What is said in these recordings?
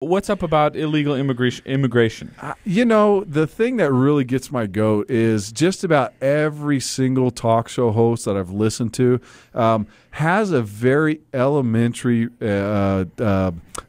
What's up about illegal immigration? The thing that really gets my goat is just about every single talk show host that I've listened to has a very elementary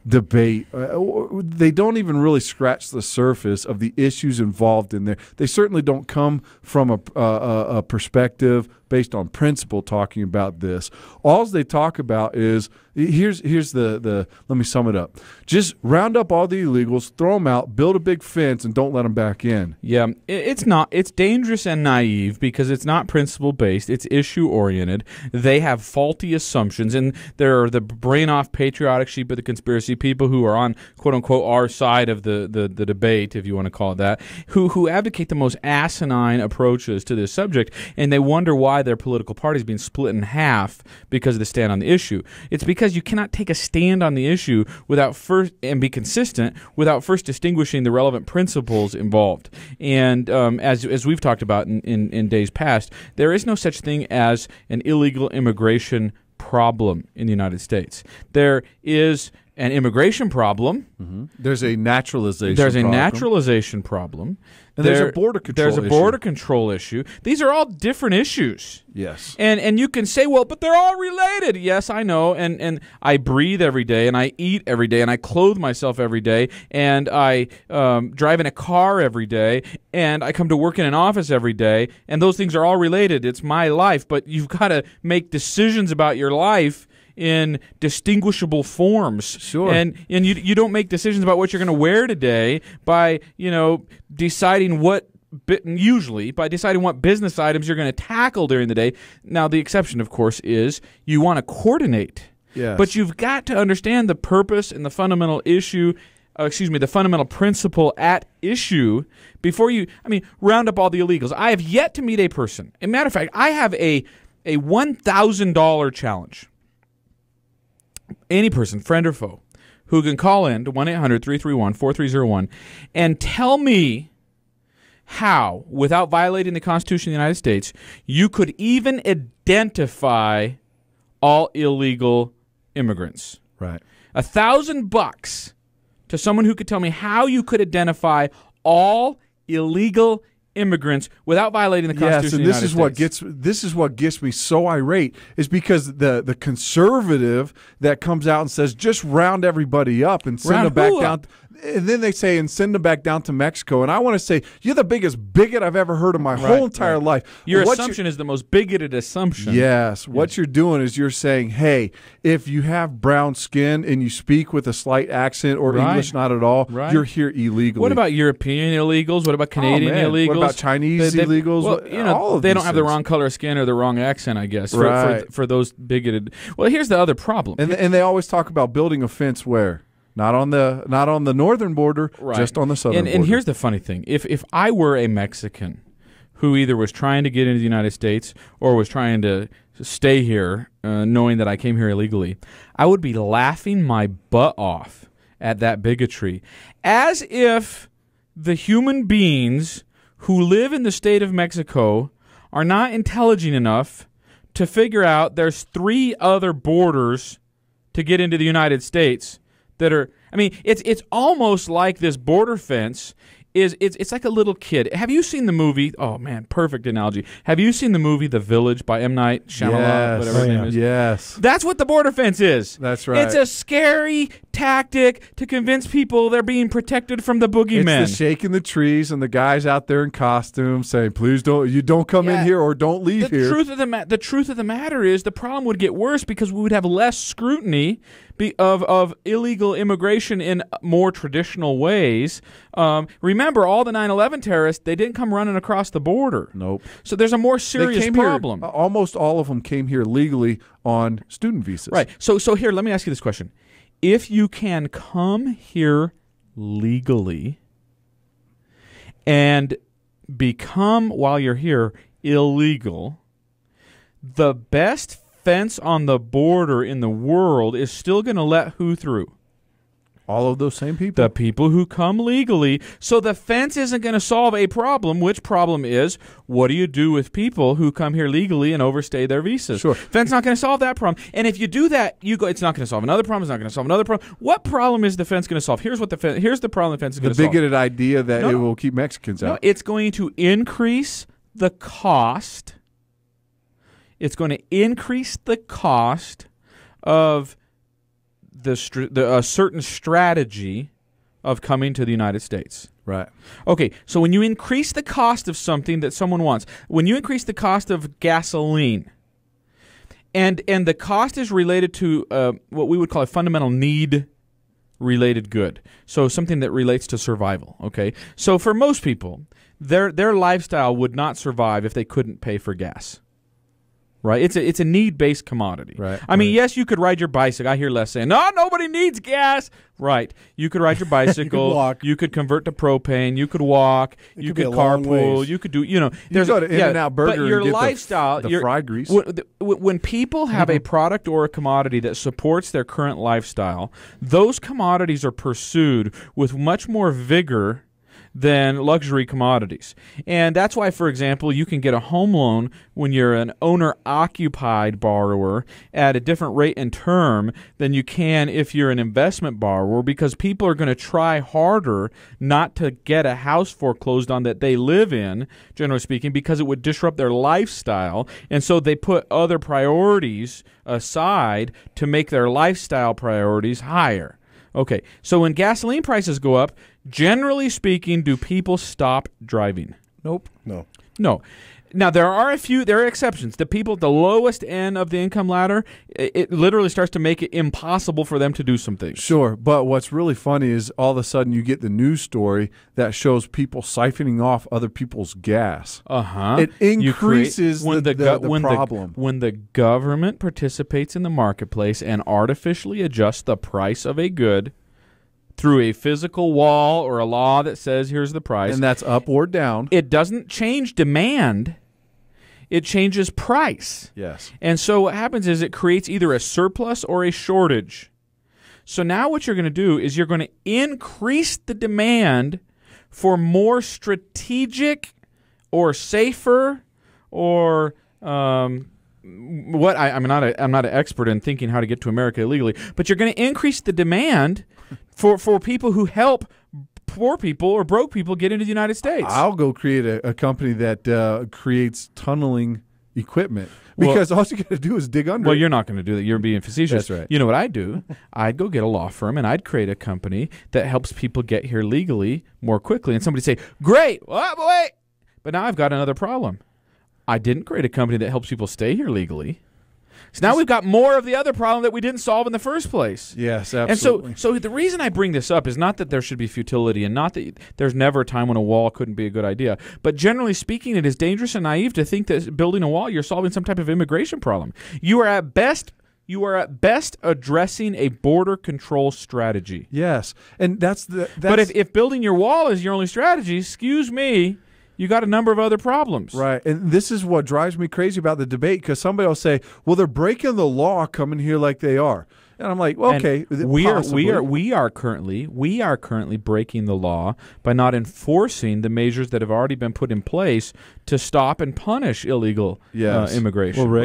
debate. They don't even really scratch the surface of the issues involved in there. They certainly don't come from a perspective based on principle talking about this. All they talk about is here's the let me sum it up. Just round up all the illegals, throw them out, build a big fence, and don't let them back in. Yeah, it's not. It's dangerous and naive because it's not principle based. It's issue oriented. They have faulty assumptions, and there are the brain off patriotic sheep of the conspiracy people who are on quote unquote our side of the debate, if you want to call it that, who advocate the most asinine approaches to this subject, and they wonder why their political party is being split in half because of the stand on the issue. It's because you cannot take a stand on the issue without first and be consistent without first distinguishing the relevant principles involved. And as we've talked about in days past, there is no such thing as an illegal immigration problem in the United States. There is an immigration problem. Mm-hmm. There's a naturalization problem. And there's a border control issue. There's a border control issue. These are all different issues. Yes. And you can say, well, but they're all related. Yes, I know. And I breathe every day, and I eat every day, and I clothe myself every day, and I drive in a car every day, and I come to work in an office every day, and those things are all related. It's my life, but you've got to make decisions about your life in distinguishable forms. Sure. And you don't make decisions about what you're going to wear today by, deciding what business items you're going to tackle during the day. Now, the exception, of course, is you want to coordinate. Yes. But you've got to understand the purpose and the fundamental issue, the fundamental principle at issue before you, round up all the illegals. I have yet to meet a person. As a matter of fact, I have a $1,000 challenge. Any person, friend or foe, who can call in to 1-800-331-4301 and tell me how, without violating the Constitution of the United States, you could even identify all illegal immigrants. Right. $1,000 to someone who could tell me how you could identify all illegal immigrants without violating the Constitution of the United States. This is what gets me so irate is because the conservative that comes out and says just round everybody up and send them back down. And then they say, and send them back down to Mexico. And I want to say, you're the biggest bigot I've ever heard in my whole entire life. Your assumption is the most bigoted assumption. Yes. What you're doing is you're saying, hey, if you have brown skin and you speak with a slight accent or English not at all, you're here illegally. What about European illegals? What about Canadian illegals? What about Chinese illegals? Well, they don't have the wrong color of skin or the wrong accent, I guess, for those bigoted. Well, here's the other problem. And they always talk about building a fence where? Not on the northern border, just on the southern border. And here's the funny thing. If I were a Mexican who either was trying to get into the United States or was trying to stay here knowing that I came here illegally, I would be laughing my butt off at that bigotry, as if the human beings who live in the state of Mexico are not intelligent enough to figure out there's 3 other borders to get into the United States that are, it's almost like this border fence it's like a little kid. Have you seen the movie? Oh man, perfect analogy. Have you seen the movie The Village by M. Night Shyamalan, whatever his name is? Yes. That's what the border fence is. That's right. It's a scary tactic to convince people they're being protected from the boogeymen. It's the shaking the trees and the guys out there in costumes saying, "Please don't come in here or don't leave here." The truth of the matter is the problem would get worse because we would have less scrutiny of illegal immigration in more traditional ways. Remember, all the 9/11 terrorists, they didn't come running across the border. Nope. So there's a more serious problem. Almost all of them came here legally on student visas. Right. So here, let me ask you this question. If you can come here legally and become, while you're here, illegal, the best fence on the border in the world is still going to let who through? All of those same people. The people who come legally. So the fence isn't going to solve a problem. Which problem is, what do you do with people who come here legally and overstay their visas? Sure. Fence not going to solve that problem. And if you do that, it's not going to solve another problem. It's not going to solve another problem. What problem is the fence going to solve? Here's the problem the fence is going to solve. The bigoted idea that it will keep Mexicans No, out. it's going to increase the cost. It's going to increase the cost of a certain strategy of coming to the United States. Right. Okay, so when you increase the cost of something that someone wants, when you increase the cost of gasoline, and the cost is related to what we would call a fundamental need related good, so something that relates to survival. Okay, so for most people, their lifestyle would not survive if they couldn't pay for gas. Right, it's a need-based commodity. Right. I mean, yes, you could ride your bicycle. I hear Les saying, "No, nobody needs gas." Right, you could ride your bicycle. You could walk. You could convert to propane. You could walk. You could be could a long carpool. ways. You could do. You go to In-N-Out Burger but your and get lifestyle, the fried grease. When people have a product or a commodity that supports their current lifestyle, those commodities are pursued with much more vigor than luxury commodities. And that's why, for example, you can get a home loan when you're an owner-occupied borrower at a different rate and term than you can if you're an investment borrower, because people are going to try harder not to get a house foreclosed on that they live in, generally speaking, because it would disrupt their lifestyle. And so they put other priorities aside to make their lifestyle priorities higher. Okay, so when gasoline prices go up, generally speaking, do people stop driving? Nope. No. No. Now, there are exceptions. The people at the lowest end of the income ladder, it literally starts to make it impossible for them to do some things. Sure, but what's really funny is all of a sudden you get the news story that shows people siphoning off other people's gas. It increases the problem. When the government participates in the marketplace and artificially adjusts the price of a good through a physical wall or a law that says here's the price. And that's up or down. It doesn't change demand. It changes price. Yes. And so what happens is it creates either a surplus or a shortage. So now what you're going to do is you're going to increase the demand for more strategic or safer or I'm not an expert in thinking how to get to America illegally, but you're going to increase the demand for people who help poor people or broke people get into the United States. I'll go create a company that creates tunneling equipment because all you got to do is dig under. Well, you're not going to do that. You're being facetious. That's right. You know what I'd do? I'd go get a law firm and I'd create a company that helps people get here legally more quickly. And somebody say, "Great, wait!" But now I've got another problem. I didn't create a company that helps people stay here legally. So now we've got more of the other problem that we didn't solve in the first place. Yes, absolutely. And so the reason I bring this up is not that there should be futility and not that there's never a time when a wall couldn't be a good idea. But generally speaking, it is dangerous and naive to think that building a wall, you're solving some type of immigration problem. You are at best addressing a border control strategy. Yes, and that's but if building your wall is your only strategy, excuse me, you got a number of other problems. Right, and this is what drives me crazy about the debate, because somebody will say, well, they're breaking the law coming here like they are. And I'm like, well, okay, we are currently breaking the law by not enforcing the measures that have already been put in place to stop and punish illegal immigration. Well, Rick,